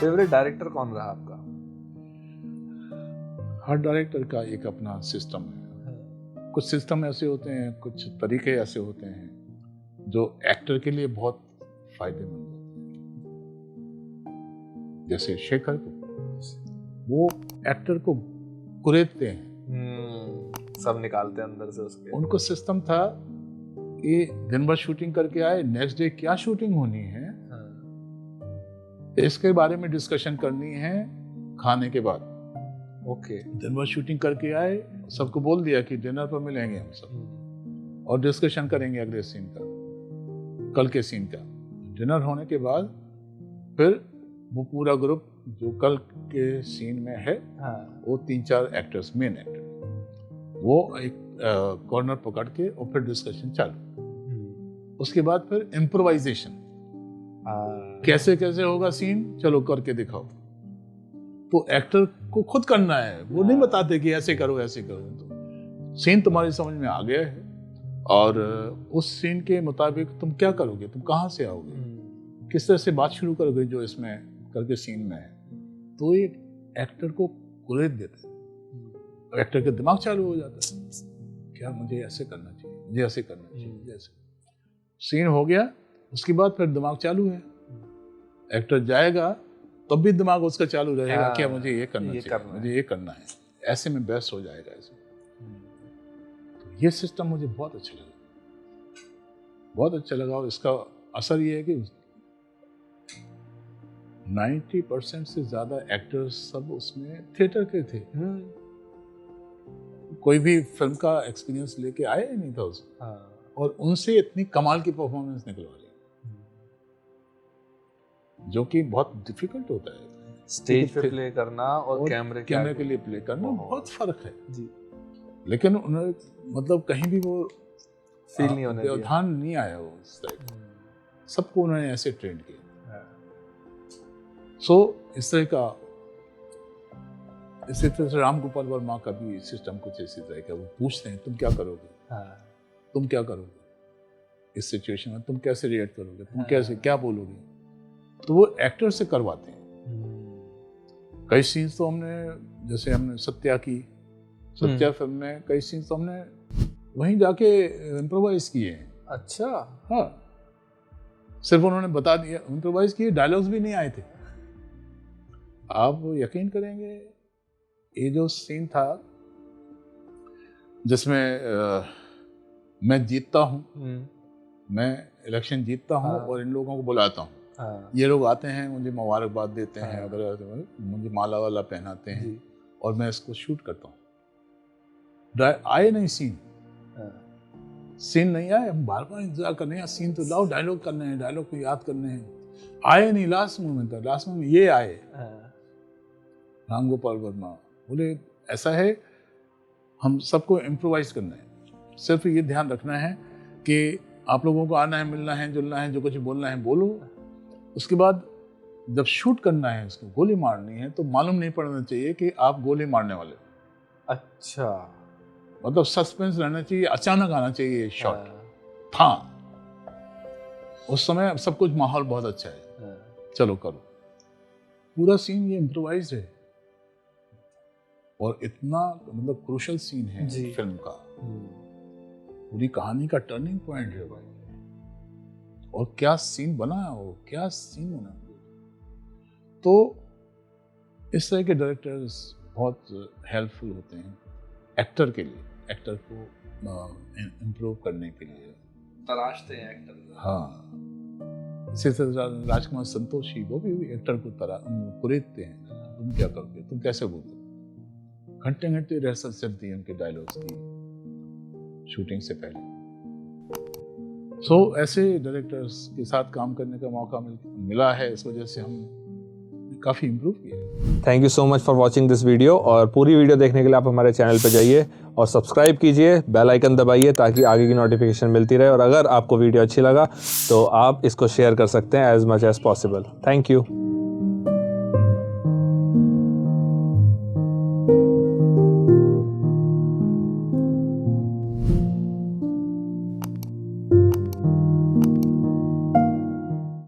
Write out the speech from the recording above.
Favourite director कौन रहा आपका? हर डायरेक्टर का एक अपना सिस्टम है। कुछ सिस्टम ऐसे होते हैं, कुछ तरीके ऐसे होते हैं जो एक्टर के लिए बहुत फायदेमंद होते हैं। जैसे शेखर को, वो एक्टर को कुरेदते हैं, सब निकालते हैं अंदर से उसके। उनको सिस्टम था कि दिन भर शूटिंग करके आए, नेक्स्ट डे क्या शूटिंग होनी है इसके बारे में डिस्कशन करनी है खाने के बाद। ओके। दिन भर शूटिंग करके आए, सबको बोल दिया कि डिनर पर मिलेंगे हम सब और डिस्कशन करेंगे अगले सीन का, कल के सीन का। डिनर होने के बाद फिर वो पूरा ग्रुप जो कल के सीन में है, वो 3-4 एक्टर्स, मेन एक्टर, वो एक कॉर्नर पकड़ के और फिर डिस्कशन चालू। उसके बाद फिर इम्प्रोवाइजेशन, कैसे कैसे होगा सीन, चलो करके दिखाओ। तो एक्टर को खुद करना है, वो नहीं बताते कि ऐसे करो ऐसे करो। तो सीन तुम्हारी समझ में आ गया है और उस सीन के मुताबिक तुम क्या करोगे, तुम कहाँ से आओगे, किस तरह से बात शुरू करोगे जो इसमें करके सीन में है। तो ये एक्टर को कुरेद देते हैं, एक्टर का दिमाग चालू हो जाता है, क्या मुझे ऐसे करना चाहिए, मुझे ऐसे करना चाहिए, मुझे ऐसे। सीन हो गया, उसके बाद फिर दिमाग चालू है, एक्टर जाएगा तब भी दिमाग उसका चालू रहेगा, क्या मुझे ये करना चाहिए, मुझे ये करना है, ऐसे में बेस्ट हो जाएगा ऐसे। तो ये सिस्टम मुझे बहुत अच्छा लगा, बहुत अच्छा लगा। और इसका असर ये है कि 90% से ज्यादा एक्टर्स सब उसमें थिएटर के थे। कोई भी फिल्म का एक्सपीरियंस लेके आया ही नहीं था उसमें, और उनसे इतनी कमाल की परफॉर्मेंस निकलवा ली, जो कि बहुत डिफिकल्ट होता है। स्टेज पे प्ले करना और कैमरे के लिए प्ले करना बहुत फर्क है जी। लेकिन उन्होंने मतलब कहीं भी वो फील नहीं होने दिया, व्यवधान नहीं आया वो उस टाइप। सबको उन्होंने ऐसे ट्रेन किया। सो इस तरह का, इसी तरह से राम गोपाल वर्मा का भी सिस्टम कुछ इसी तरह का। वो पूछते हैं तुम क्या करोगे, तुम क्या करोगे इस सिचुएशन में, तुम कैसे रिएक्ट करोगे, तुम कैसे क्या बोलोगे। तो वो एक्टर से करवाते हैं। कई सीन्स तो हमने, जैसे हमने सत्या फिल्म में कई सीन्स तो हमने वहीं जाके इम्प्रोवाइज किए हैं। अच्छा। हाँ, सिर्फ उन्होंने बता दिया, इम्प्रोवाइज किए, डायलॉग्स भी नहीं आए थे। आप यकीन करेंगे, ये जो सीन था जिसमें मैं जीतता हूँ, मैं इलेक्शन जीतता हूँ और इन लोगों को बुलाता हूँ, ये लोग आते हैं, मुझे मुबारकबाद देते हैं, अगर मुझे माला वाला पहनाते हैं और मैं इसको शूट करता हूँ। आए नहीं सीन नहीं आए, हम बार बार इंतजार कर रहे हैं, सीन तो लाओ, डायलॉग करने हैं, डायलॉग को याद करने हैं, आए नहीं। लास्ट मोमेंट था, लास्ट मोमेंट ये आए। राम गोपाल वर्मा बोले ऐसा है, हम सबको इम्प्रोवाइज करना है, सिर्फ ये ध्यान रखना है कि आप लोगों को आना है, मिलना है, जुलना है, जो कुछ बोलना है बोलो। उसके बाद जब शूट करना है, उसको गोली मारनी है, तो मालूम नहीं पड़ना चाहिए कि आप गोली मारने वाले हो। अच्छा, मतलब सस्पेंस रहना चाहिए, अचानक आना चाहिए शॉट था। उस समय सब कुछ माहौल बहुत अच्छा है, चलो करो। पूरा सीन ये इम्प्रोवाइज है और इतना मतलब क्रूशल सीन है फिल्म का, पूरी कहानी का टर्निंग पॉइंट है भाई। और क्या सीन बना है वो, क्या सीन बना। तो इस तरह के डायरेक्टर्स बहुत हेल्पफुल होते हैं एक्टर के लिए, एक्टर को इम्प्रूव करने के लिए तराशते हैं एक्टर। हाँ, इसी तरह राजकुमार संतोषी, वो भी एक्टर को कुरेदते हैं, तुम क्या करोगे, तुम कैसे बोलोगे। घंटे घंटे रिहर्सल चलती है उनके डायलॉग्स की शूटिंग से पहले। सो ऐसे डायरेक्टर्स के साथ काम करने का मौका मिला है, इस वजह से हम काफ़ी इम्प्रूव किए। Thank you so much for watching this video. और पूरी वीडियो देखने के लिए आप हमारे चैनल पर जाइए और सब्सक्राइब कीजिए, बेल आइकन दबाइए ताकि आगे की नोटिफिकेशन मिलती रहे। और अगर आपको वीडियो अच्छी लगा तो आप इसको शेयर कर सकते हैं as much as possible. Thank you.